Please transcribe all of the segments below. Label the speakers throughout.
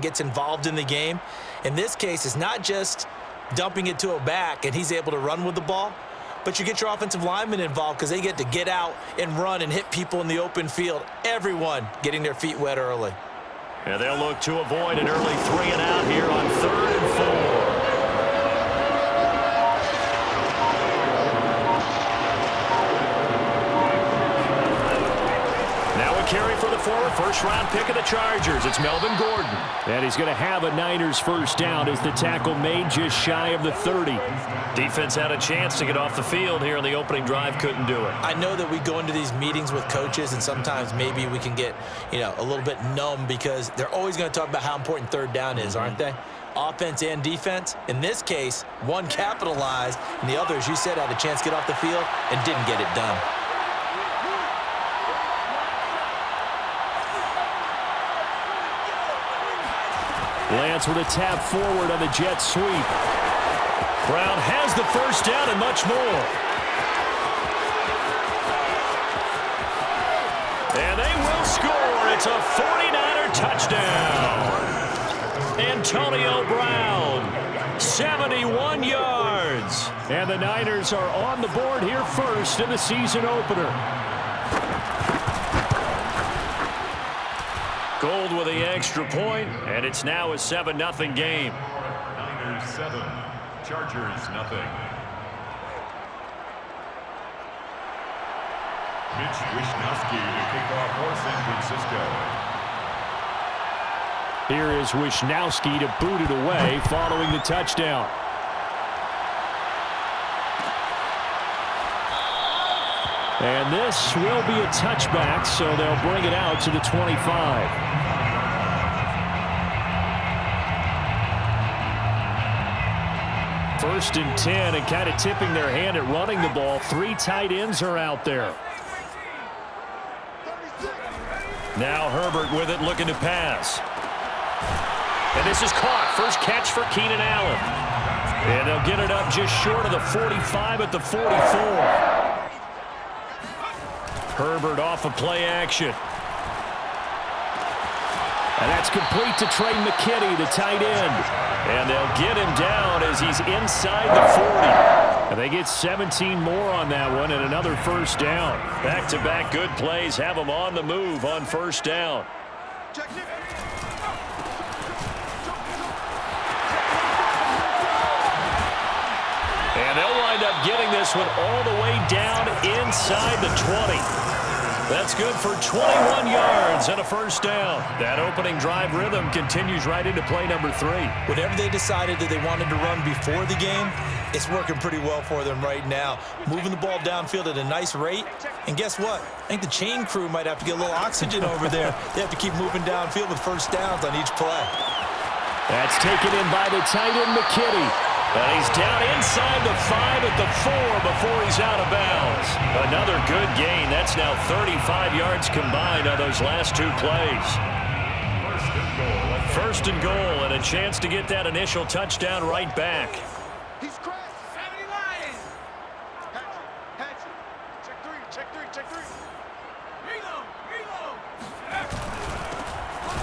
Speaker 1: gets involved in the game. In this case, it's not just dumping it to a back and he's able to run with the ball, but you get your offensive linemen involved because they get to get out and run and hit people in the open field. Everyone getting their feet wet early.
Speaker 2: And they'll look to avoid an early 3-and-out here on 3rd and 4. Carry for the forward, first-round pick of the Chargers. It's Melvin Gordon. And he's going to have a Niners first down as the tackle made just shy of the 30. Defense had a chance to get off the field here in the opening drive, couldn't do it.
Speaker 1: I know that we go into these meetings with coaches, and sometimes maybe we can get, a little bit numb because they're always going to talk about how important 3rd down is, aren't they? Offense and defense. In this case, one capitalized, and the other, as you said, had a chance to get off the field and didn't get it done.
Speaker 2: Lance with a tap forward on the jet sweep. Brown has the first down and much more. And they will score. It's a 49er touchdown. Antonio Brown, 71 yards. And the Niners are on the board here first in the season opener. Gold with the extra point, and it's now a 7-0 game.
Speaker 3: Niners 7, Chargers 0. Mitch Wishnowsky to kick off for San Francisco.
Speaker 2: Here is Wishnowsky to boot it away following the touchdown. And this will be a touchback, so they'll bring it out to the 25. First and 10, and kind of tipping their hand at running the ball. 3 tight ends are out there. Now Herbert with it, looking to pass. And this is caught. First catch for Keenan Allen. And they'll get it up just short of the 45 at the 44. Herbert off of play action. And that's complete to Trey McKinney, the tight end. And they'll get him down as he's inside the 40. And they get 17 more on that one and another first down. Back-to-back good plays have them on the move on first down. And they'll wind up getting this one all the way down inside the 20. That's good for 21 yards and a first down. That opening drive rhythm continues right into play number 3.
Speaker 1: Whatever they decided that they wanted to run before the game, it's working pretty well for them right now. Moving the ball downfield at a nice rate. And guess what? I think the chain crew might have to get a little oxygen over there. They have to keep moving downfield with first downs on each play.
Speaker 2: That's taken in by the tight end McKinney. And he's down inside the 5 at the 4 before he's out of bounds. Another good gain. That's now 35 yards combined on those last 2 plays. First and goal, and a chance to get that initial touchdown right back.
Speaker 4: He's cracked. 70 line. Hatch. Check three. Reload.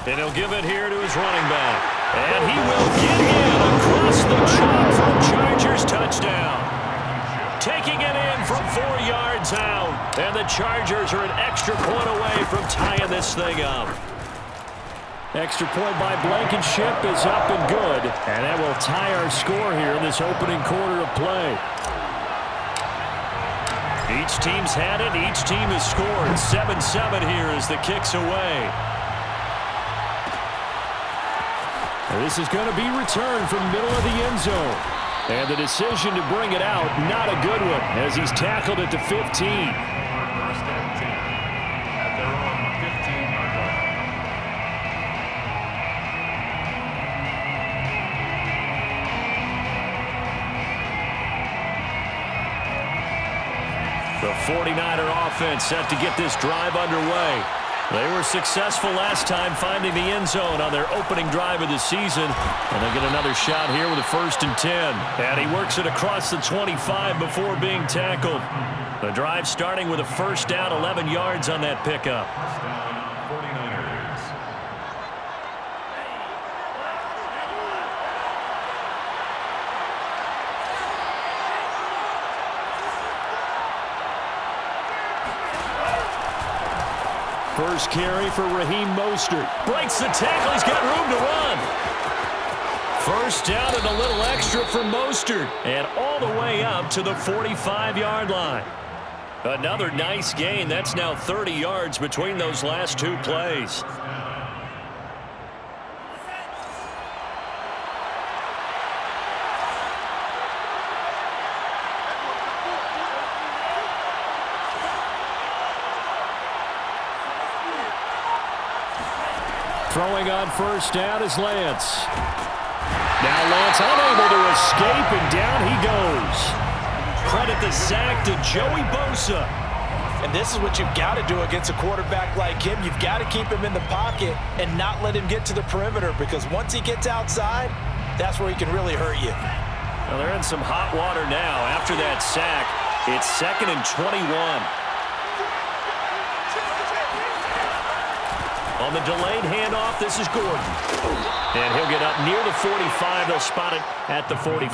Speaker 2: And he'll give it here to his running back. And he will get in across the chalk for a Chargers touchdown. Taking it in from 4 yards out. And the Chargers are an extra point away from tying this thing up. Extra point by Blankenship is up and good. And that will tie our score here in this opening quarter of play. Each team's had it. Each team has scored. 7-7 here as the kick's away. This is going to be returned from middle of the end zone. And the decision to bring it out, not a good one, as he's tackled at the 15.
Speaker 3: First and 10 at their own 15-yard line.
Speaker 2: The 49er offense set to get this drive underway. They were successful last time finding the end zone on their opening drive of the season. And they'll get another shot here with a 1st and 10. And he works it across the 25 before being tackled. The drive starting with a first down, 11 yards on that pickup.
Speaker 3: First down, 49ers.
Speaker 2: First carry for Raheem Mostert. Breaks the tackle. He's got room to run. First down and a little extra for Mostert. And all the way up to the 45-yard line. Another nice gain. That's now 30 yards between those last two plays. Throwing on first down is Lance. Now Lance unable to escape, and down he goes. Credit the sack to Joey Bosa.
Speaker 1: And this is what you've got to do against a quarterback like him. You've got to keep him in the pocket and not let him get to the perimeter, because once he gets outside, that's where he can really hurt you.
Speaker 2: Well, they're in some hot water now. After that sack, it's 2nd and 21. On the delayed handoff, this is Gordon. And he'll get up near the 45. They'll spot it at the 44.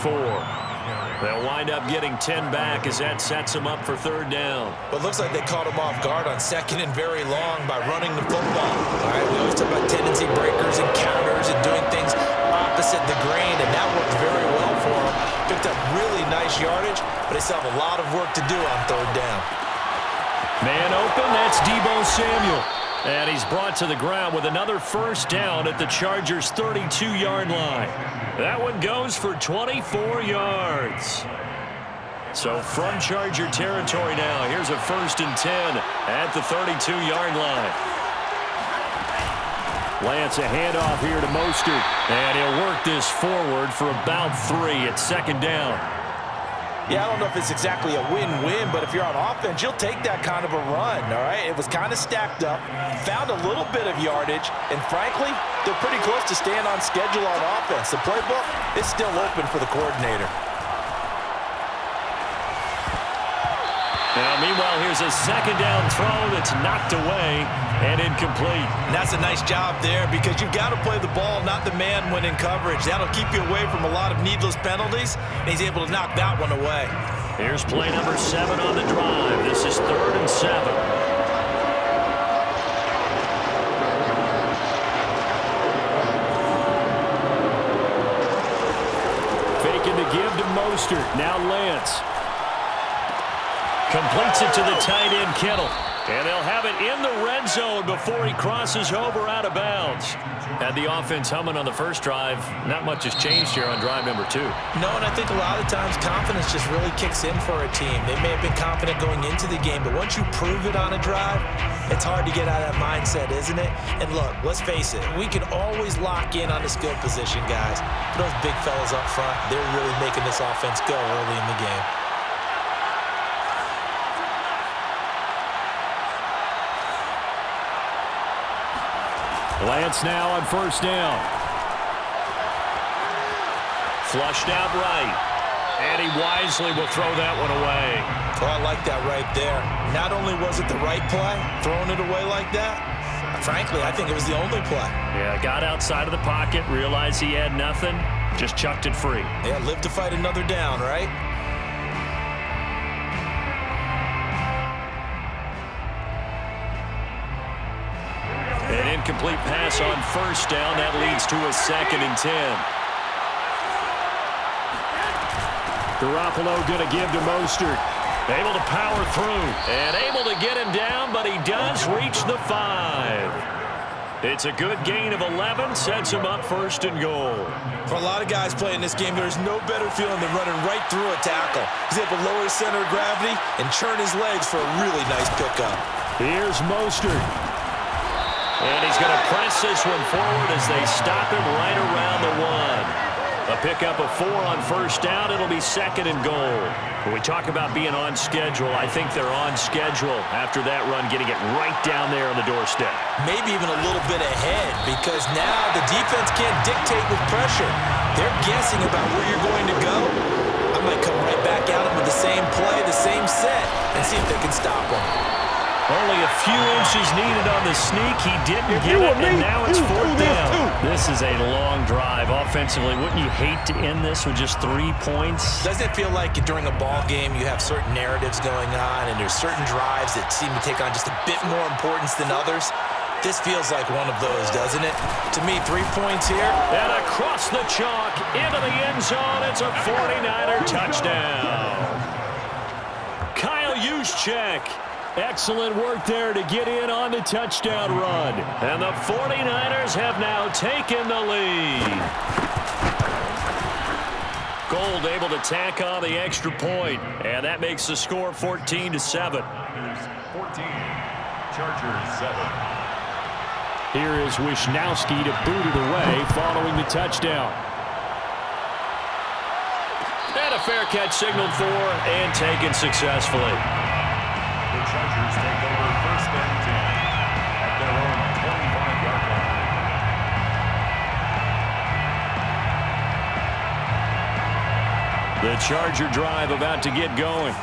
Speaker 2: They'll wind up getting 10 back as that sets them up for 3rd down.
Speaker 1: Well, it looks like they caught him off guard on 2nd and very long by running the football. All right, we always talk about tendency breakers and counters and doing things opposite the grain, and that worked very well for him. Picked up really nice yardage, but they still have a lot of work to do on 3rd down.
Speaker 2: Man open, that's Deebo Samuel. And he's brought to the ground with another first down at the Chargers' 32-yard line. That one goes for 24 yards. So from Charger territory now, here's a 1st and 10 at the 32-yard line. Lance, a handoff here to Mostert. And he'll work this forward for about 3 at 2nd down.
Speaker 1: Yeah, I don't know if it's exactly a win-win, but if you're on offense, you'll take that kind of a run, all right? It was kind of stacked up, found a little bit of yardage, and frankly, they're pretty close to staying on schedule on offense. The playbook is still open for the coordinator.
Speaker 2: Now, meanwhile, here's a 2nd down throw that's knocked away and incomplete.
Speaker 1: And that's a nice job there, because you've got to play the ball, not the man when in coverage. That'll keep you away from a lot of needless penalties, and he's able to knock that one away.
Speaker 2: Here's play number 7 on the drive. This is 3rd and 7. Faking to give to Mostert. Now Lance. Completes it to the tight end, Kittle. And they'll have it in the red zone before he crosses over out of bounds. Had the offense humming on the first drive. Not much has changed here on drive number 2.
Speaker 1: No, and I think a lot of times confidence just really kicks in for a team. They may have been confident going into the game, but once you prove it on a drive, it's hard to get out of that mindset, isn't it? And look, let's face it, we can always lock in on the skill position, guys. Those big fellas up front, they're really making this offense go early in the game.
Speaker 2: Lance now on first down. Flushed out right. And he wisely will throw that one away.
Speaker 1: Oh, I like that right there. Not only was it the right play, throwing it away like that, frankly, I think it was the only play.
Speaker 2: Yeah, got outside of the pocket, realized he had nothing, just chucked it free.
Speaker 1: Yeah, live to fight another down, right?
Speaker 2: An incomplete pass on first down. That leads to a 2nd and 10. Garoppolo going to give to Mostert. Able to power through and able to get him down, but he does reach the 5. It's a good gain of 11, sets him up 1st and goal.
Speaker 1: For a lot of guys playing this game, there's no better feeling than running right through a tackle. He's able to lower his center of gravity and churn his legs for a really nice pickup.
Speaker 2: Here's Mostert. And he's going to press this one forward as they stop him right around the 1. A pickup of 4 on first down. It'll be 2nd and goal. When we talk about being on schedule, I think they're on schedule after that run, getting it right down there on the doorstep.
Speaker 1: Maybe even a little bit ahead, because now the defense can't dictate with pressure. They're guessing about where you're going to go. I might come right back at them with the same play, the same set, and see if they can stop them.
Speaker 2: Only a few inches needed on the sneak. He didn't get it, and now it's fourth down. This is a long drive offensively. Wouldn't you hate to end this with just 3 points?
Speaker 1: Doesn't it feel like during a ball game you have certain narratives going on and there's certain drives that seem to take on just a bit more importance than others? This feels like one of those, doesn't it? To me, 3 points here.
Speaker 2: And across the chalk into the end zone. It's a 49er touchdown. Kyle Juszczyk. Excellent work there to get in on the touchdown run. And the 49ers have now taken the lead. Gold able to tack on the extra point, and that makes the score 14-7.
Speaker 3: 14, Chargers 7.
Speaker 2: Here is Wishnowski to boot it away following the touchdown. And a fair catch signaled for and taken successfully.
Speaker 3: The Chargers take over first and 10 at their own 25-yard line.
Speaker 2: The Charger drive about to get going.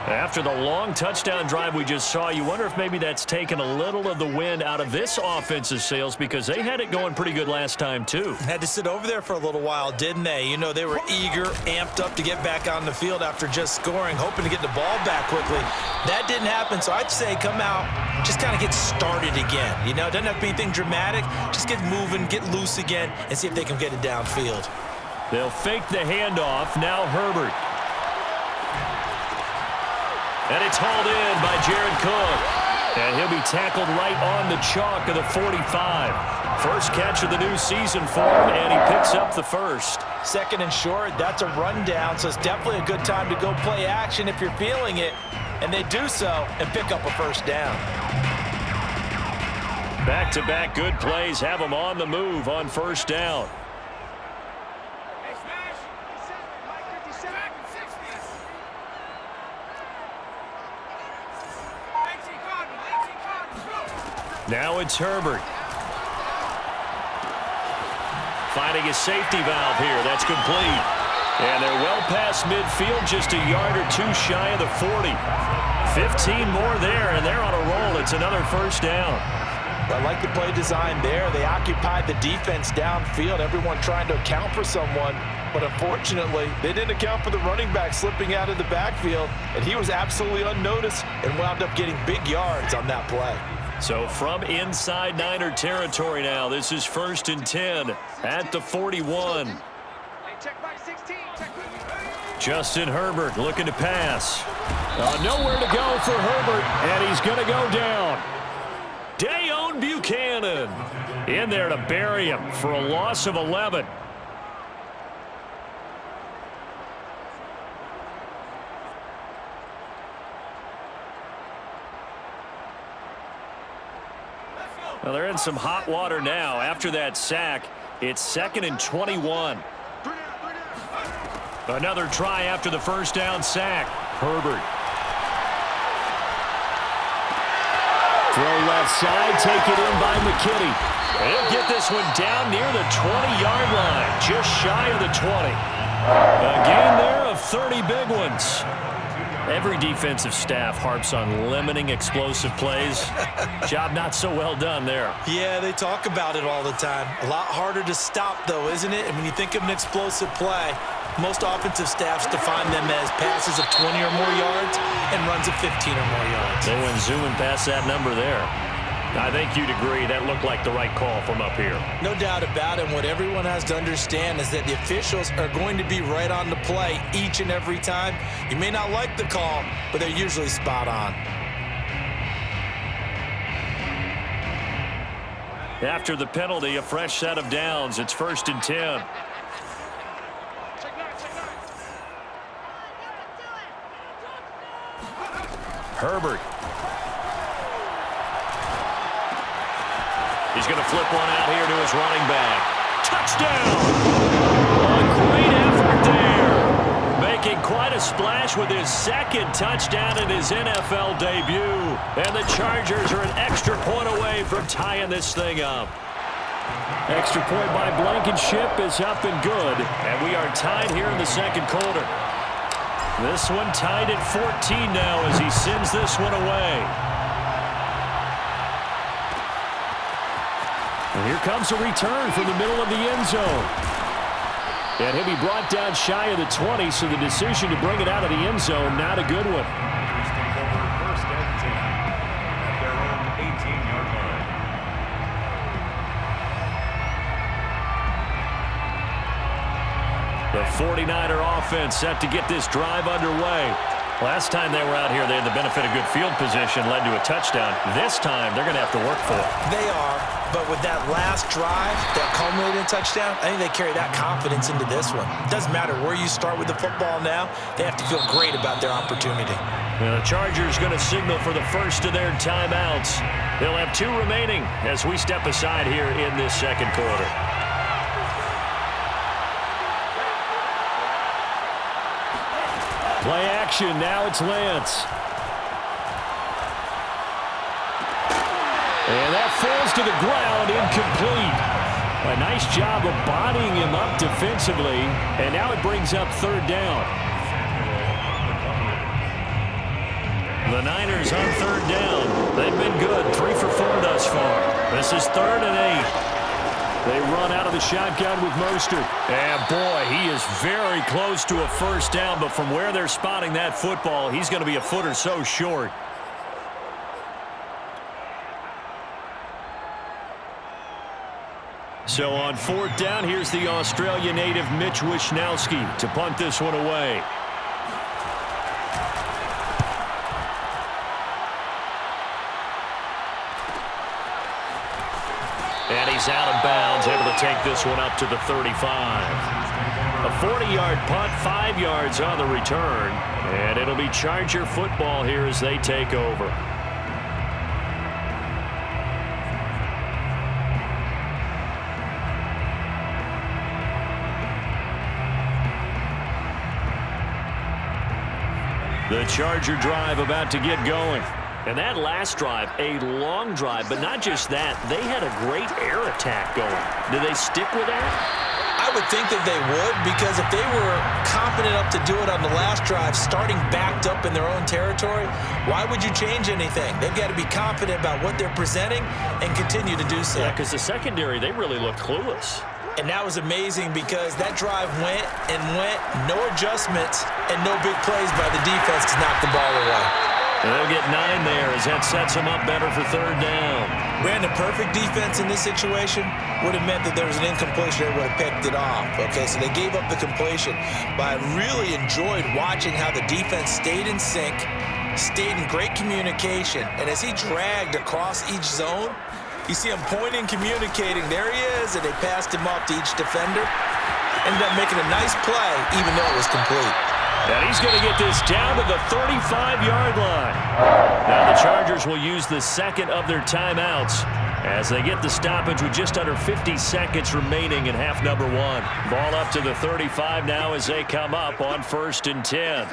Speaker 2: After the long touchdown drive we just saw, you wonder if maybe that's taken a little of the wind out of this offensive sails because they had it going pretty good last time, too.
Speaker 1: Had to sit over there for a little while, didn't they? You know, they were eager, amped up to get back on the field after just scoring, hoping to get the ball back quickly. That didn't happen, so I'd say come out, just kind of get started again. You know, it doesn't have to be anything dramatic. Just get moving, get loose again, and see if they can get it downfield.
Speaker 2: They'll fake the handoff. Now Herbert. And it's hauled in by Jared Cook. And he'll be tackled right on the chalk of the 45. First catch of the new season for him, and he picks up the first.
Speaker 1: Second and short, that's a rundown, so it's definitely a good time to go play action if you're feeling it. And they do so and pick up a first down.
Speaker 2: Back-to-back good plays have them on the move on first down. Now it's Herbert. Finding a safety valve here. That's complete. And they're well past midfield, just a yard or two shy of the 40. 15 more there, and they're on a roll. It's another first down.
Speaker 1: I like the play design there. They occupied the defense downfield, everyone trying to account for someone. But unfortunately, they didn't account for the running back slipping out of the backfield, and he was absolutely unnoticed and wound up getting big yards on that play.
Speaker 2: So from inside Niner territory now, this is first and 10 at the 41. Justin Herbert looking to pass. Nowhere to go for Herbert, and he's going to go down. Dayon Buchanan in there to bury him for a loss of 11. Well, they're in some hot water now. After that sack, it's second and 21. Another try after the first down sack. Herbert. Throw left side, take it in by McKinney. He'll get this one down near the 20-yard line, just shy of the 20. A gain there of 30 big ones. Every defensive staff harps on limiting explosive plays. Job not so well done there.
Speaker 1: Yeah, they talk about it all the time. A lot harder to stop, though, isn't it? And when you think of an explosive play, most offensive staffs define them as passes of 20 or more yards and runs of 15 or more yards.
Speaker 2: They went zooming past that number there. I think you'd agree that looked like the right call from up here.
Speaker 1: No doubt about it. And what everyone has to understand is that the officials are going to be right on the play each and every time. You may not like the call, but they're usually spot on.
Speaker 2: After the penalty, a fresh set of downs. It's first and 10. Herbert. He's going to flip one out here to his running back. Touchdown! A great effort there. Making quite a splash with his second touchdown in his NFL debut. And the Chargers are an extra point away from tying this thing up. Extra point by Blankenship is up and good. And we are tied here in the second quarter. This one tied at 14 now as he sends this one away. And here comes a return from the middle of the end zone. And he'll be brought down shy of the 20, so the decision to bring it out of the end zone, not a good one.
Speaker 3: Raiders take over first and 10 at their own 18-yard line.
Speaker 2: The 49er offense set to get this drive underway. Last time they were out here, they had the benefit of good field position, led to a touchdown. This time, they're going to have to work for it.
Speaker 1: They are, but with that last drive that culminated in touchdown, I think they carry that confidence into this one. It doesn't matter where you start with the football now. They have to feel great about their opportunity.
Speaker 2: And the Chargers going to signal for the first of their timeouts. They'll have 2 remaining as we step aside here in this second quarter. Play action, now it's Lance. And that falls to the ground, incomplete. A nice job of bodying him up defensively, and now it brings up third down. The Niners on third down. They've been good, 3 for 4 thus far. This is 3rd and 8. They run out of the shotgun with Mostert. And, boy, he is very close to a first down, but from where they're spotting that football, he's going to be a foot or so short. So on 4th down, here's the Australia native Mitch Wishnowsky to punt this one away. And he's out of bounds, able to take this one up to the 35. A 40-yard punt, 5 yards on the return. And it'll be Charger football here as they take over. The Charger drive about to get going. And that last drive, a long drive, but not just that. They had a great air attack going. Do they stick with that?
Speaker 1: I would think that they would, because if they were confident enough to do it on the last drive, starting backed up in their own territory, why would you change anything? They've got to be confident about what they're presenting and continue to do so.
Speaker 2: Yeah, because the secondary, they really looked clueless.
Speaker 1: And that was amazing because that drive went and went, no adjustments and no big plays by the defense to knock the ball away.
Speaker 2: They'll get 9 there as that sets them up better for third down.
Speaker 1: Brandon, perfect defense in this situation would have meant that there was an incompletion. They would have picked it off. Okay, so they gave up the completion. But I really enjoyed watching how the defense stayed in sync, stayed in great communication. And as he dragged across each zone, you see him pointing, communicating. There he is, and they passed him off to each defender. Ended up making a nice play, even though it was complete.
Speaker 2: And he's going to get this down to the 35-yard line. Now the Chargers will use the second of their timeouts as they get the stoppage with just under 50 seconds remaining in half number 1. Ball up to the 35 now as they come up on 1st and 10.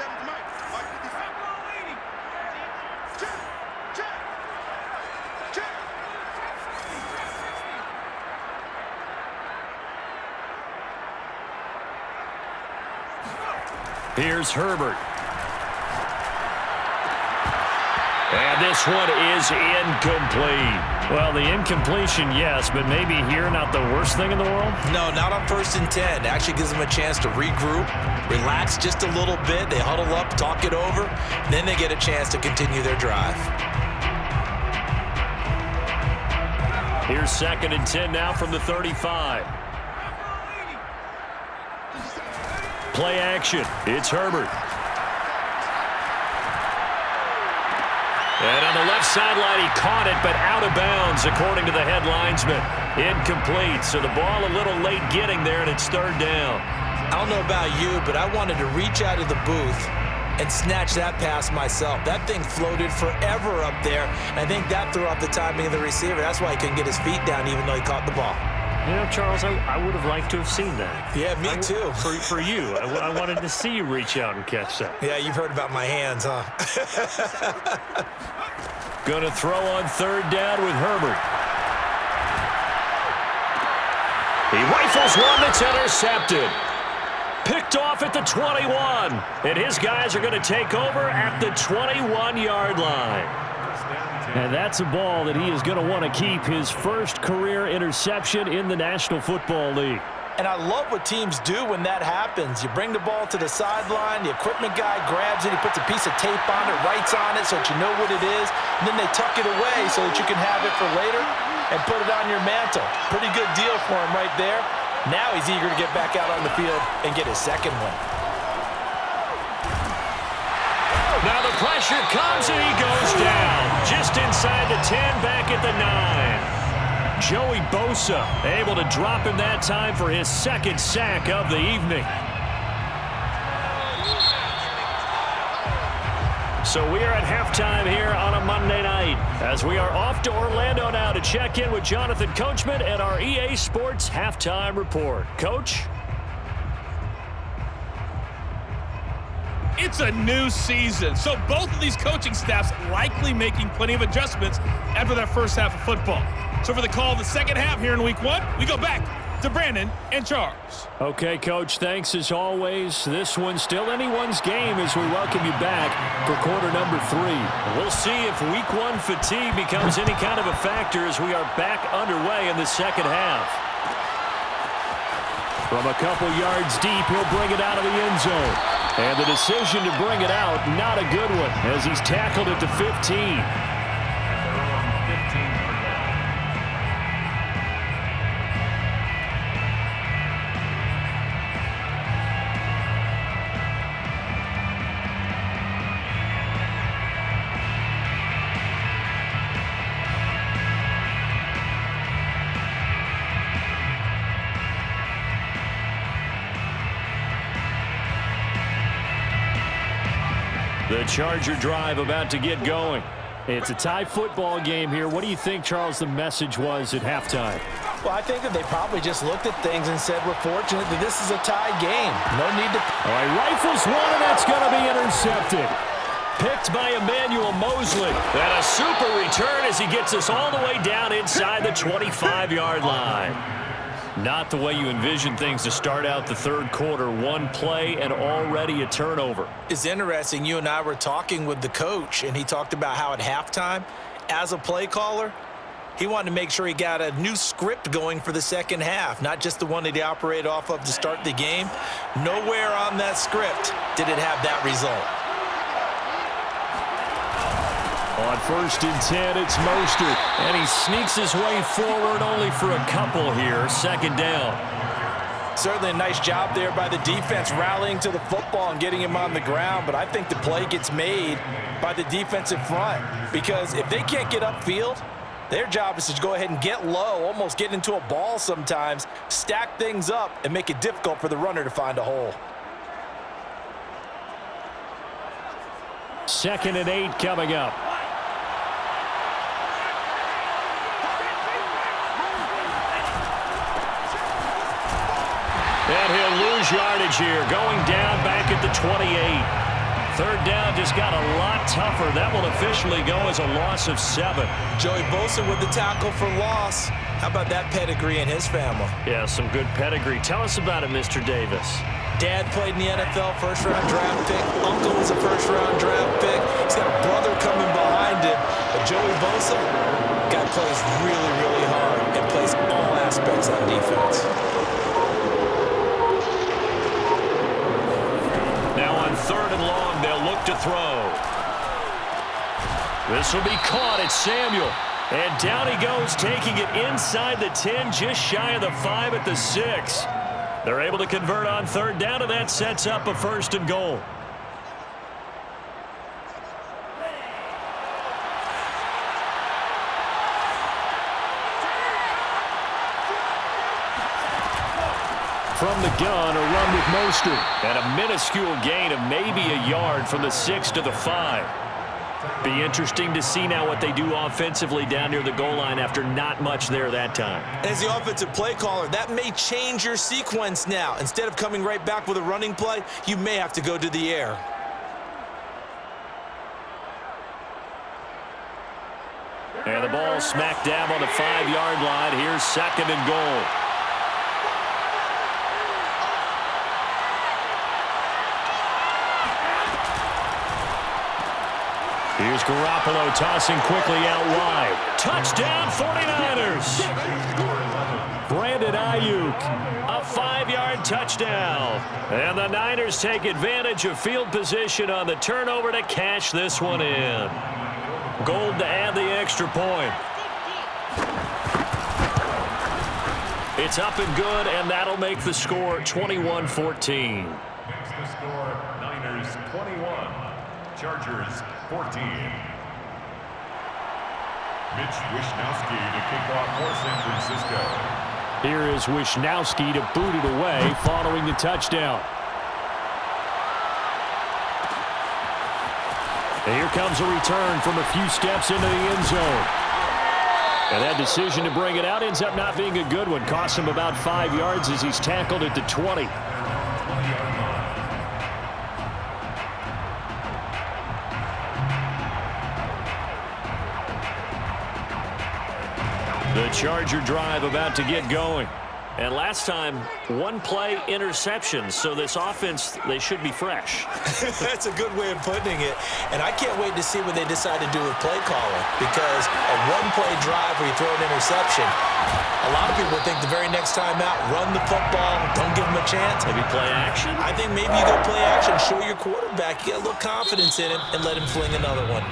Speaker 2: Here's Herbert. And this one is incomplete. Well, the incompletion, yes, but maybe here not the worst thing in the world?
Speaker 1: No, not on 1st and 10. It actually gives them a chance to regroup, relax just a little bit. They huddle up, talk it over, then they get a chance to continue their drive.
Speaker 2: Here's 2nd and 10 now from the 35. Play action. It's Herbert. And on the left sideline, he caught it, but out of bounds, according to the head linesman. Incomplete, so the ball a little late getting there, and it's 3rd down.
Speaker 1: I don't know about you, but I wanted to reach out of the booth and snatch that pass myself. That thing floated forever up there, and I think that threw off the timing of the receiver. That's why he couldn't get his feet down, even though he caught the ball.
Speaker 2: You know, Charles, I would have liked to have seen that.
Speaker 1: Yeah, me too.
Speaker 2: For you. I wanted to see you reach out and catch that.
Speaker 1: Yeah, you've heard about my hands, huh?
Speaker 2: Going to throw on 3rd down with Herbert. He rifles one that's intercepted. Picked off at the 21. And his guys are going to take over at the 21-yard line.
Speaker 3: First and 10.
Speaker 2: And that's a ball that he is going to want to keep, his first career interception in the National Football League.
Speaker 1: And I love what teams do when that happens. You bring the ball to the sideline, the equipment guy grabs it, he puts a piece of tape on it, writes on it so that you know what it is, and then they tuck it away so that you can have it for later and put it on your mantle. Pretty good deal for him right there. Now he's eager to get back out on the field and get his second one.
Speaker 2: Now the pressure comes and he goes down. Just inside the 10, back at the 9. Joey Bosa able to drop him that time for his second sack of the evening. So we are at halftime here on a Monday night as we are off to Orlando now to check in with Jonathan Coachman and our EA Sports Halftime Report. Coach?
Speaker 5: It's a new season, so both of these coaching staffs likely making plenty of adjustments after their first half of football. So for the call of the second half here in Week 1, we go back to Brandon and Charles.
Speaker 2: Okay, Coach, thanks as always. This one's still anyone's game as we welcome you back for quarter number 3. We'll see if Week 1 fatigue becomes any kind of a factor as we are back underway in the second half. From a couple yards deep, he'll bring it out of the end zone. And the decision to bring it out, not a good one, as he's tackled at the 15. The Charger drive about to get going. It's a tie football game here. What do you think, Charles, the message was at halftime?
Speaker 1: Well, I think that they probably just looked at things and said, we're fortunate that this is a tie game. No need to...
Speaker 2: All right, rifles one, and that's going to be intercepted. Picked by Emmanuel Mosley. And a super return as he gets us all the way down inside the 25-yard line. Not the way you envision things to start out the third quarter. One play and already a turnover.
Speaker 1: It's interesting. You and I were talking with the coach, and he talked about how at halftime, as a play caller, he wanted to make sure he got a new script going for the second half, not just the one that he operated off of to start the game. Nowhere on that script did it have that result.
Speaker 2: On 1st and 10, it's Mostert. And he sneaks his way forward only for a couple here. Second down.
Speaker 1: Certainly a nice job there by the defense rallying to the football and getting him on the ground. But I think the play gets made by the defensive front. Because if they can't get upfield, their job is to go ahead and get low, almost get into a ball sometimes, stack things up, and make it difficult for the runner to find a hole.
Speaker 2: 2nd and 8 coming up. And he'll lose yardage here, going down back at the 28. Third down just got a lot tougher. That will officially go as a loss of 7.
Speaker 1: Joey Bosa with the tackle for loss. How about that pedigree in his family?
Speaker 2: Yeah, some good pedigree. Tell us about it, Mr. Davis.
Speaker 1: Dad played in the NFL, first-round draft pick. Uncle was a first-round draft pick. He's got a brother coming behind him. But Joey Bosa, guy plays really, really hard and plays all aspects on defense.
Speaker 2: Now on 3rd and long, they'll look to throw. This will be caught at Samuel. And down he goes, taking it inside the 10, just shy of the 5 at the 6. They're able to convert on 3rd down, and that sets up a 1st and goal. From the gun, a run with Mostert. And a minuscule gain of maybe a yard from the 6 to the 5. Be interesting to see now what they do offensively down near the goal line after not much there that time.
Speaker 1: As the offensive play caller, that may change your sequence now. Instead of coming right back with a running play, you may have to go to the air.
Speaker 2: And the ball smack dab on the 5-yard line. Here's 2nd and goal. Here's Garoppolo tossing quickly out wide. Touchdown 49ers. Brandon Ayuk, a 5-yard touchdown. And the Niners take advantage of field position on the turnover to cash this one in. Gold to add the extra point. It's up and good, and that'll make the score 21-14.
Speaker 3: Makes the score Niners 21, Chargers 14. Mitch Wishnowsky to kick off for San Francisco.
Speaker 2: Here is Wishnowsky to boot it away following the touchdown. And here comes a return from a few steps into the end zone. And that decision to bring it out ends up not being a good one. Costs him about 5 yards as he's tackled at the 20. The Charger drive about to get going. And last time, one-play interception. So this offense, they should be fresh.
Speaker 1: That's a good way of putting it. And I can't wait to see what they decide to do with play calling, because a one-play drive where you throw an interception, a lot of people think the very next time out, run the football, don't give them a chance.
Speaker 2: Maybe play action?
Speaker 1: I think maybe you go play action, show your quarterback, get a little confidence in him, and let him fling another one.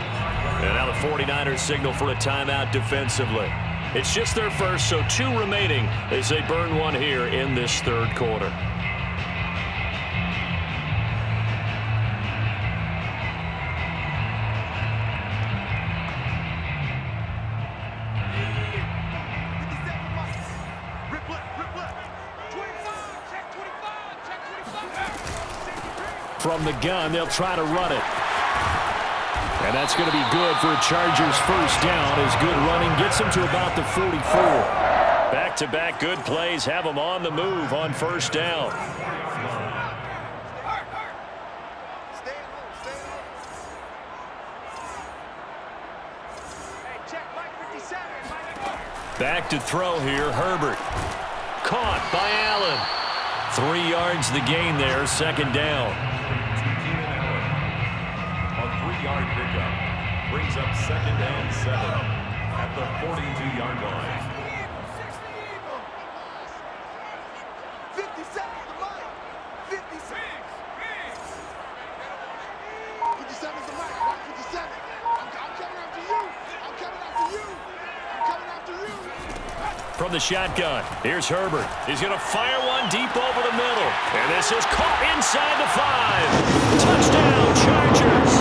Speaker 2: And now the 49ers signal for a timeout defensively. It's just their first, so 2 remaining as they burn one here in this third quarter. From the gun, they'll try to run it. And that's going to be good for a Chargers first down as good running gets them to about the 44. Back-to-back good plays have them on the move on first down. Back to throw here, Herbert. Caught by Allen. 3 yards the gain there, second down.
Speaker 3: Yard pickup brings up second and 7 at the 42-yard line.
Speaker 4: 50 seconds to Mike. 50 seconds. 57 to Mike. 57. I'm coming after you. I'm coming after you. I'm coming after you.
Speaker 2: From the shotgun, here's Herbert. He's going to fire one deep over the middle. And this is caught inside the 5. Touchdown, Chargers.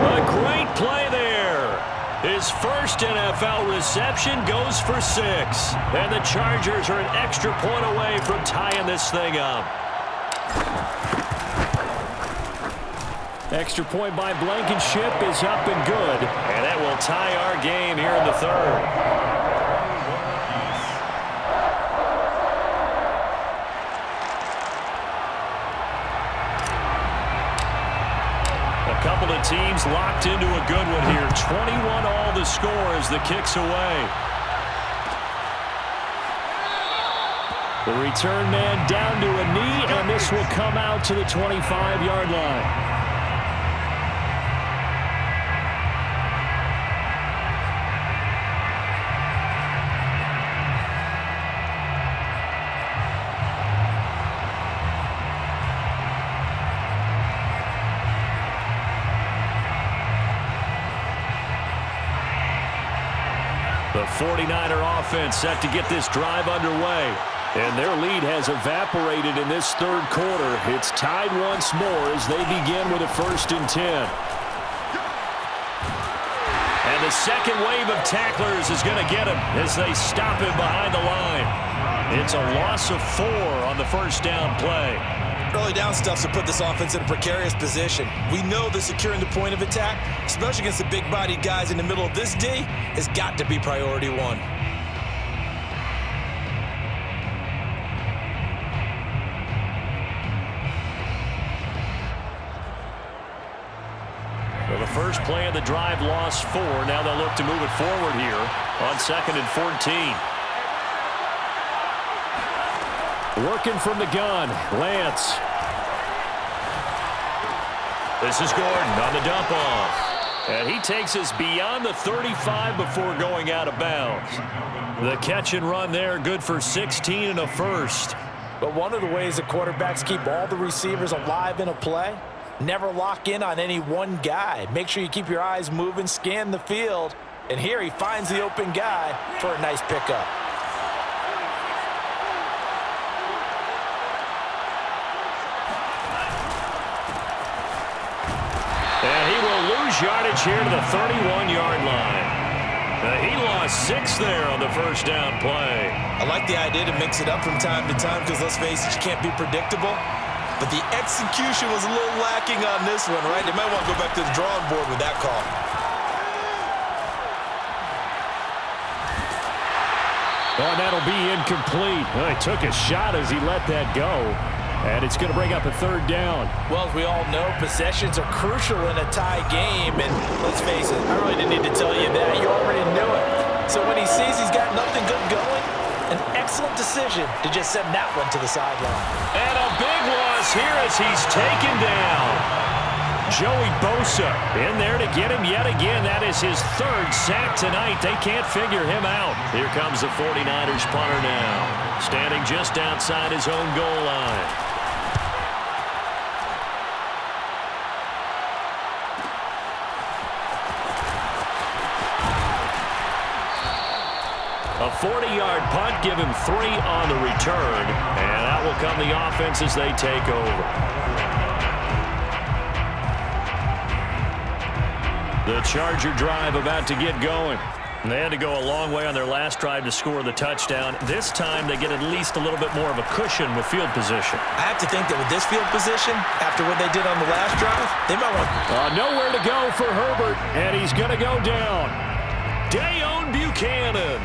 Speaker 2: A great play there. His first NFL reception goes for 6. And the Chargers are an extra point away from tying this thing up. Extra point by Blankenship is up and good. And that will tie our game here in the third. Couple of teams locked into a good one here. 21 all the score as the kick's away. The return man down to a knee, and this will come out to the 25-yard line. The 49er offense set to get this drive underway. And their lead has evaporated in this third quarter. It's tied once more as they begin with a 1st and 10. And the second wave of tacklers is going to get him as they stop him behind the line. It's a loss of 4 on the first down play.
Speaker 1: Early down stuffs will put this offense in a precarious position. We know that securing the point of attack, especially against the big-bodied guys in the middle of this D, has got to be priority 1.
Speaker 2: Well, the first play of the drive lost 4. Now they'll look to move it forward here on 2nd and 14. Working from the gun, Lance. This is Gordon on the dump off. And he takes us beyond the 35 before going out of bounds. The catch and run there, good for 16 and a first.
Speaker 1: But one of the ways the quarterbacks keep all the receivers alive in a play, never lock in on any one guy. Make sure you keep your eyes moving, scan the field. And here he finds the open guy for a nice pickup.
Speaker 2: And he will lose yardage here to the 31-yard line. He lost 6 there on the first down play.
Speaker 1: I like the idea to mix it up from time to time because, let's face it, you can't be predictable. But the execution was a little lacking on this one, right? They might want to go back to the drawing board with that call.
Speaker 2: Oh, and that'll be incomplete. Well, he took a shot as he let that go. And it's going to bring up a third down.
Speaker 1: Well, as we all know, possessions are crucial in a tie game. And let's face it, I really didn't need to tell you that. You already knew it. So when he sees he's got nothing good going, an excellent decision to just send that one to the sideline.
Speaker 2: And a big loss here as he's taken down. Joey Bosa in there to get him yet again. That is his 3rd sack tonight. They can't figure him out. Here comes the 49ers punter now, standing just outside his own goal line. A 40-yard punt, give him 3 on the return, and that will come the offense as they take over. The Charger drive about to get going. They had to go a long way on their last drive to score the touchdown. This time they get at least a little bit more of a cushion with field position.
Speaker 1: I have to think that with this field position, after what they did on the last drive, they might want...
Speaker 2: Nowhere to go for Herbert, and he's going to go down. Dayon Buchanan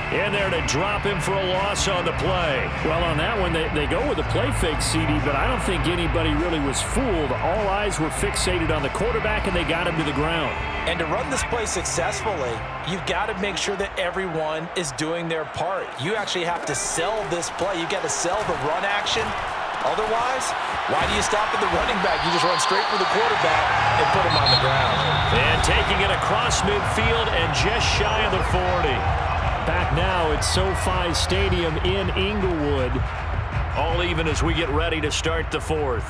Speaker 2: in there to drop him for a loss on the play.
Speaker 6: Well, on that one, they go with a play fake, CD, but I don't think anybody really was fooled. All eyes were fixated on the quarterback, and they got him to the ground.
Speaker 1: And to run this play successfully, you've got to make sure that everyone is doing their part. You actually have to sell this play. You've got to sell the run action. Otherwise, why do you stop at the running back? You just run straight for the quarterback and put him on the ground.
Speaker 2: And taking it across midfield and just shy of the 40.
Speaker 6: Back now at SoFi Stadium in Inglewood.
Speaker 2: All even as we get ready to start the 4th.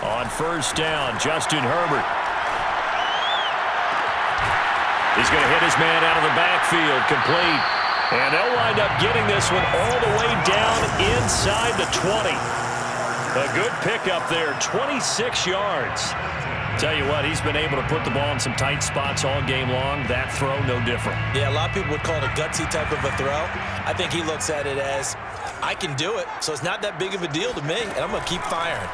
Speaker 2: On first down, Justin Herbert. He's going to hit his man out of the backfield, complete. And they'll wind up getting this one all the way down inside the 20. A good pickup there, 26 yards. Tell you what, he's been able to put the ball in some tight spots all game long. That throw, no different.
Speaker 1: Yeah, a lot of people would call it a gutsy type of a throw. I think he looks at it as, I can do it, so it's not that big of a deal to me, and I'm going to keep firing.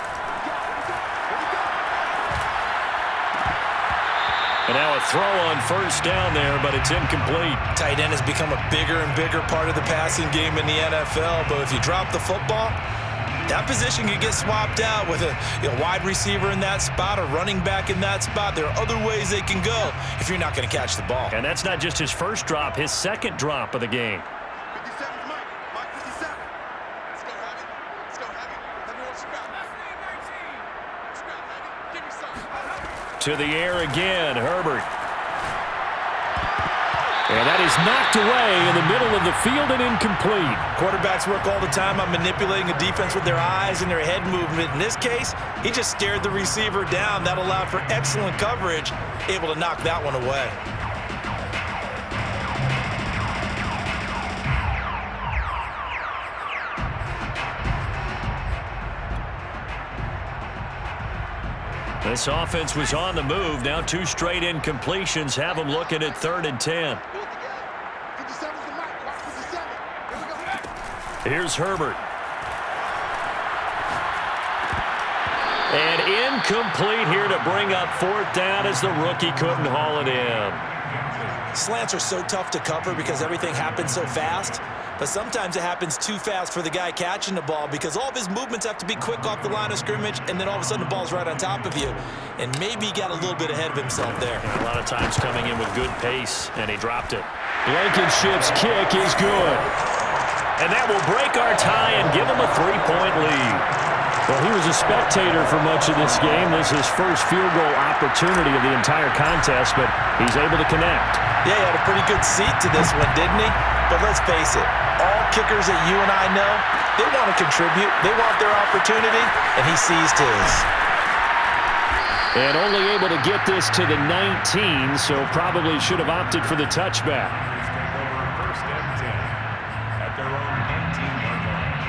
Speaker 2: And now a throw on first down there, but it's incomplete.
Speaker 1: Tight end has become a bigger and bigger part of the passing game in the NFL, but if you drop the football, that position could get swapped out with a wide receiver in that spot, a running back in that spot. There are other ways they can go if you're not going to catch the ball.
Speaker 2: And that's not just his first drop, his second drop of the game.
Speaker 4: 57's Mike. Mike 57. Let's go, Heavy. Let's go, Heavy. Everyone scrap. Scrap, Heavy. Give me some.
Speaker 2: To the air again, Herbert. And that is knocked away in the middle of the field and incomplete.
Speaker 1: Quarterbacks work all the time on manipulating a defense with their eyes and their head movement. In this case, he just stared the receiver down. That allowed for excellent coverage, able to knock that one away.
Speaker 2: This offense was on the move. Now 2 straight incompletions have them looking at 3rd and 10.
Speaker 4: 57's the Mike. Mike 57. Here we go.
Speaker 2: Here's Herbert. And incomplete here to bring up 4th down as the rookie couldn't haul it in.
Speaker 1: Slants are so tough to cover because everything happens so fast. But sometimes it happens too fast for the guy catching the ball because all of his movements have to be quick off the line of scrimmage, and then all of a sudden the ball's right on top of you. And maybe he got a little bit ahead of himself there.
Speaker 2: And a lot of times coming in with good pace, and he dropped it. Blankenship's kick is good. And that will break our tie and give them a 3-point lead.
Speaker 6: Well, he was a spectator for much of this game. This is his first field goal opportunity of the entire contest, but he's able to connect.
Speaker 1: Yeah, he had a pretty good seat to this one, didn't he? But let's face it, all kickers that you and I know, they want to contribute. They want their opportunity, and he seized his.
Speaker 6: And only able to get this to the 19, so probably should have opted for the touchback.
Speaker 3: Take over first and 10 at their own 19-yard line.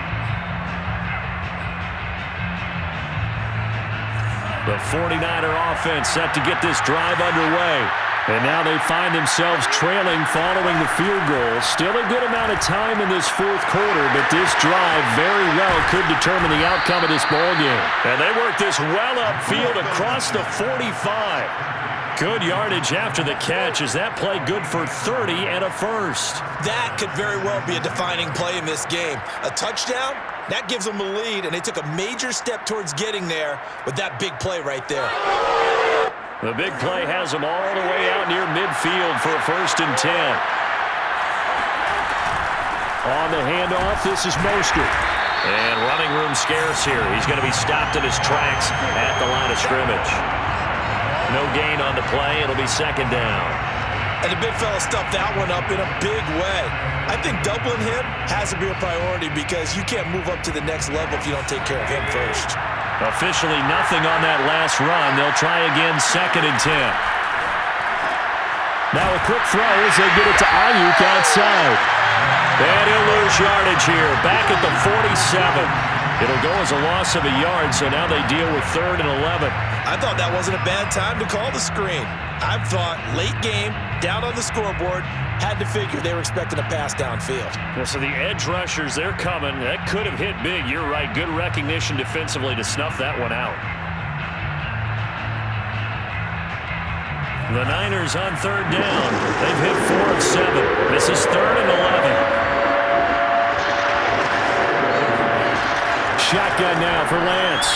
Speaker 2: The 49er offense set to get this drive underway.
Speaker 6: And now they find themselves trailing following the field goal. Still a good amount of time in this fourth quarter, but this drive very well could determine the outcome of this ballgame.
Speaker 2: And they work this well upfield across the 45. Good yardage after the catch. Is that play good for 30 and a first?
Speaker 1: That could very well be a defining play in this game. A touchdown, that gives them a lead, and they took a major step towards getting there with that big play right there.
Speaker 2: The big play has them all the way out near midfield for a first and 10.
Speaker 6: On the handoff, this is Mostert.
Speaker 2: And running room scarce here. He's going to be stopped in his tracks at the line of scrimmage. No gain on the play. It'll be second down.
Speaker 1: And the big fella stuffed that one up in a big way. I think doubling him has to be a priority because you can't move up to the next level if you don't take care of him first.
Speaker 2: Officially nothing on that last run. They'll try again, second and 10.
Speaker 6: Now a quick throw as they get it to Ayuk outside.
Speaker 2: And he'll lose yardage here, back at the 47. It'll go as a loss of a yard, so now they deal with 3rd and 11.
Speaker 1: I thought that wasn't a bad time to call the screen. I thought late game, down on the scoreboard, had to figure they were expecting a pass downfield.
Speaker 2: So the edge rushers, they're coming. That could have hit big. You're right. Good recognition defensively to snuff that one out. The Niners on 3rd down. They've hit 4 of 7. This is 3rd and 11.
Speaker 6: Shotgun now for Lance.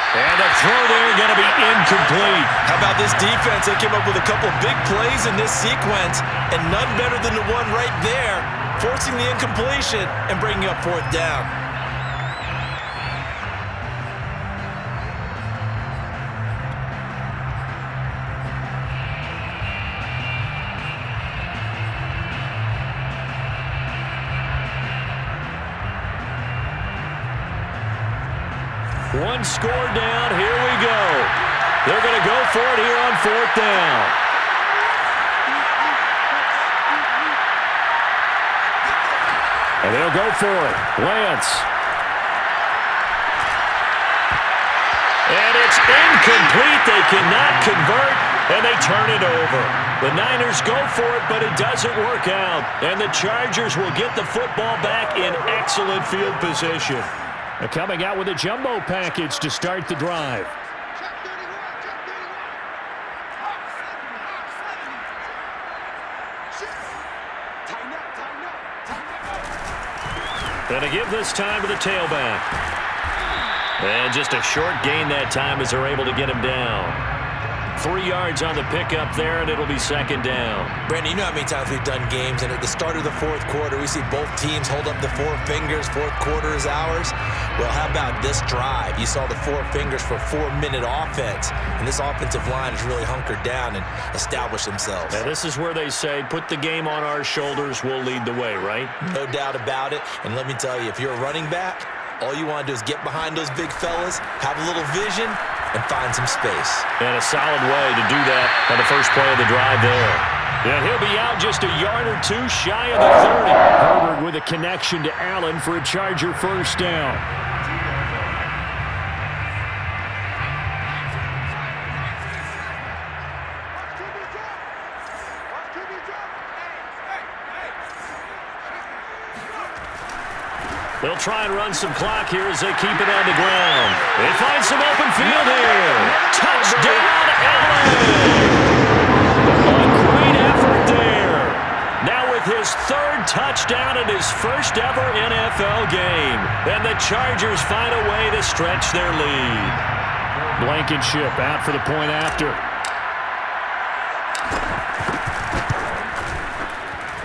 Speaker 2: And the throw there going to be incomplete.
Speaker 1: How about this defense? They came up with a couple big plays in this sequence, and none better than the one right there, forcing the incompletion and bringing up 4th down.
Speaker 2: One score down. Here we go. They're going to go for it here on 4th down.
Speaker 6: And they'll go for it. Lance.
Speaker 2: And it's incomplete. They cannot convert, and they turn it over. The Niners go for it, but it doesn't work out. And the Chargers will get the football back in excellent field position.
Speaker 6: They're coming out with a jumbo package to start the drive.
Speaker 2: Going to give this time to the tailback. And just a short gain that time as they're able to get him down. 3 yards on the pickup there, and it'll be second down.
Speaker 1: Brandon, you know how many times we've done games, and at the start of the fourth quarter, we see both teams hold up the 4 fingers, fourth quarter is ours. Well, how about this drive? You saw the 4 fingers for 4-minute offense, and this offensive line has really hunkered down and established themselves.
Speaker 2: Now, this is where they say, put the game on our shoulders, we'll lead the way, right?
Speaker 1: No doubt about it, and let me tell you, if you're a running back, all you want to do is get behind those big fellas, have a little vision, and find some space.
Speaker 2: And a solid way to do that on the first play of the drive there. And he'll be out just a yard or 2 shy of the 30.
Speaker 6: Herbert with a connection to Allen for a Charger first down.
Speaker 2: They'll try and run some clock here as they keep it on the ground. They find some open field here. Touchdown, Allen! A great effort there. Now with his 3rd touchdown in his first ever NFL game. And the Chargers find a way to stretch their lead.
Speaker 6: Blankenship out for the point after.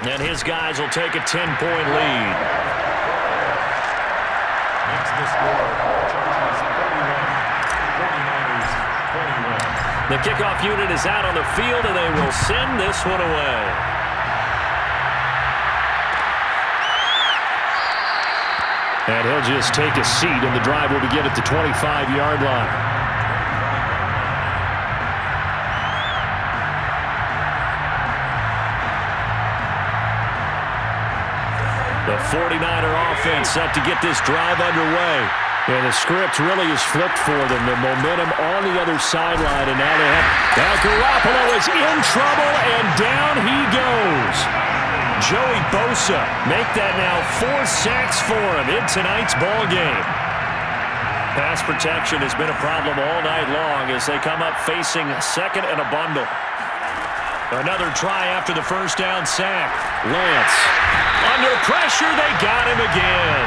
Speaker 2: And his guys will take a 10-point lead.
Speaker 3: Makes the score. Chargers 31, 49ers 21.
Speaker 2: The kickoff unit is out on the field, and they will send this one away. And he'll just take a seat, and the drive will begin at the 25-yard line. The 49er offense set to get this drive underway. And the script really is flipped for them. The momentum on the other sideline, and now they have... Now Garoppolo is in trouble, and down he goes. Joey Bosa make that now 4 sacks for him in tonight's ball game. Pass protection has been a problem all night long as they come up facing second and a bundle. Another try after the first down sack. Lance. Under pressure, they got him again.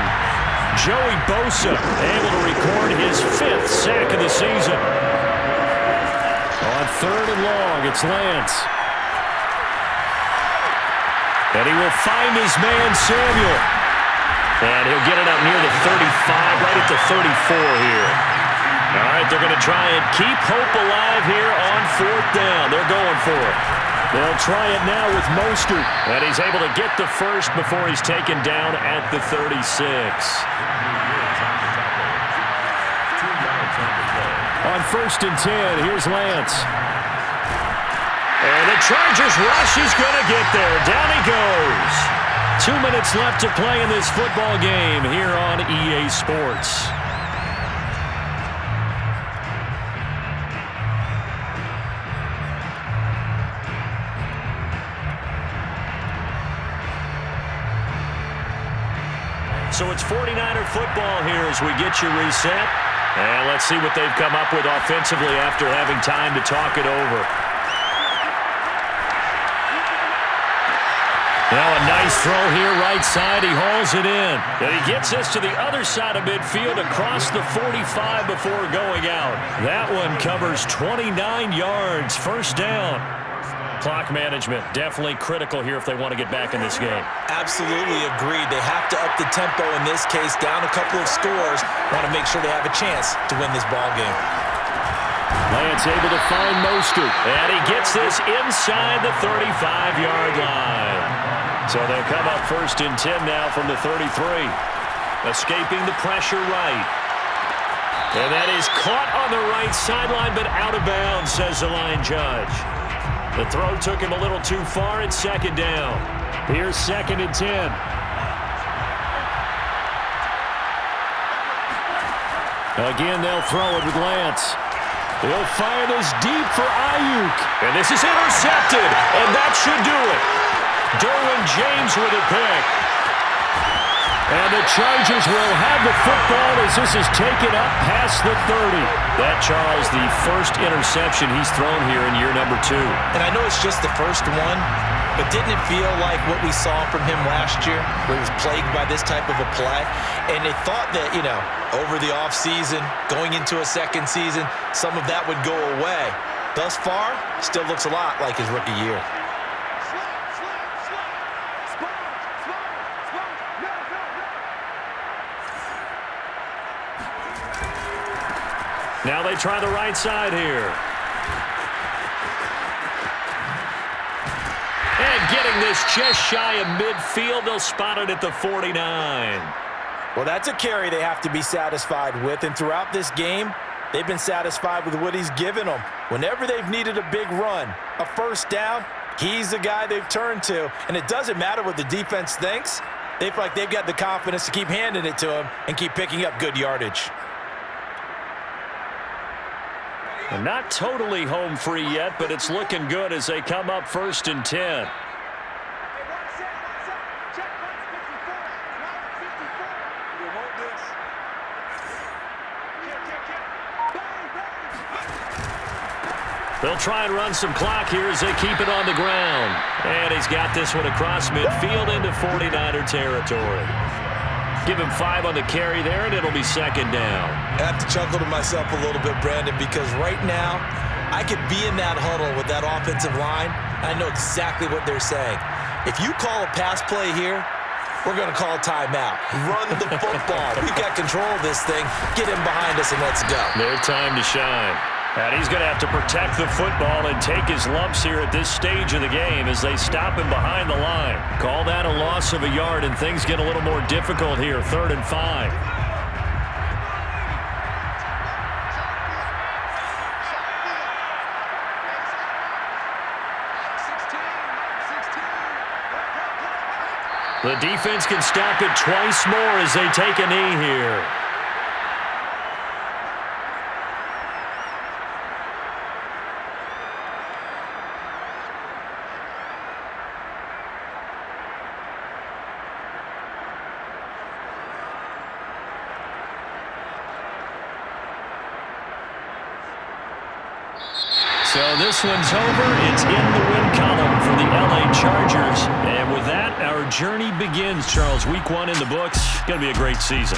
Speaker 2: Joey Bosa able to record his 5th sack of the season. On 3rd and long, it's Lance. And he will find his man, Samuel. And he'll get it up near the 35, right at the 34 here. All right, they're going to try and keep hope alive here on 4th down. They're going for it. They'll try it now with Mostert. And he's able to get the first before he's taken down at the 36. On 1st and 10, here's Lance. And the Chargers rush is going to get there. Down he goes. 2 minutes left to play in this football game here on EA Sports. So it's 49er football here as we get you reset. And let's see what they've come up with offensively after having time to talk it over. Now a nice throw here right side. He hauls it in. And he gets this to the other side of midfield across the 45 before going out. That one covers 29 yards. First down. Clock management definitely critical here if they want to get back in this game.
Speaker 1: Absolutely agreed. They have to up the tempo in this case, down a couple of scores. Want to make sure they have a chance to win this ball game.
Speaker 2: Lance able to find Mostert. And he gets this inside the 35-yard line. So they'll come up 1st and 10 now from the 33. Escaping the pressure right. And that is caught on the right sideline, but out of bounds, says the line judge. The throw took him a little too far. It's 2nd down. Here's 2nd and 10. Again, they'll throw it with Lance. He'll fire this deep for Ayuk. And this is intercepted. And that should do it. Derwin James with a pick. And the Chargers will have the football as this is taken up past the 30. That, Charles, the first interception he's thrown here in year number 2.
Speaker 1: And I know it's just the first one, but didn't it feel like what we saw from him last year, where he was plagued by this type of a play? And they thought that, over the offseason, going into a second season, some of that would go away. Thus far, still looks a lot like his rookie year.
Speaker 2: Now they try the right side here. And getting this just shy of midfield, they'll spot it at the 49.
Speaker 1: Well, that's a carry they have to be satisfied with, and throughout this game, they've been satisfied with what he's given them. Whenever they've needed a big run, a first down, he's the guy they've turned to, and it doesn't matter what the defense thinks. They feel like they've got the confidence to keep handing it to him and keep picking up good yardage.
Speaker 2: And not totally home free yet, but it's looking good as they come up 1st and 10. They'll try and run some clock here as they keep it on the ground. And he's got this one across midfield into 49er territory. Give him 5 on the carry there, and it'll be 2nd down.
Speaker 1: I have to chuckle to myself a little bit, Brandon, because right now I could be in that huddle with that offensive line. I know exactly what they're saying. If you call a pass play here, we're going to call a timeout. Run the football. We've got control of this thing. Get him behind us and let's go.
Speaker 6: Their time to shine. And he's going to have to protect the football and take his lumps here at this stage of the game as they stop him behind the line. Call that a loss of a yard, and things get a little more difficult here. 3rd and 5. The defense can stop it twice more as they take a knee here. So this one's over. It's in the win column for the LA Chargers. And with that, our journey begins, Charles. Week 1 in the books. Going to be a great season.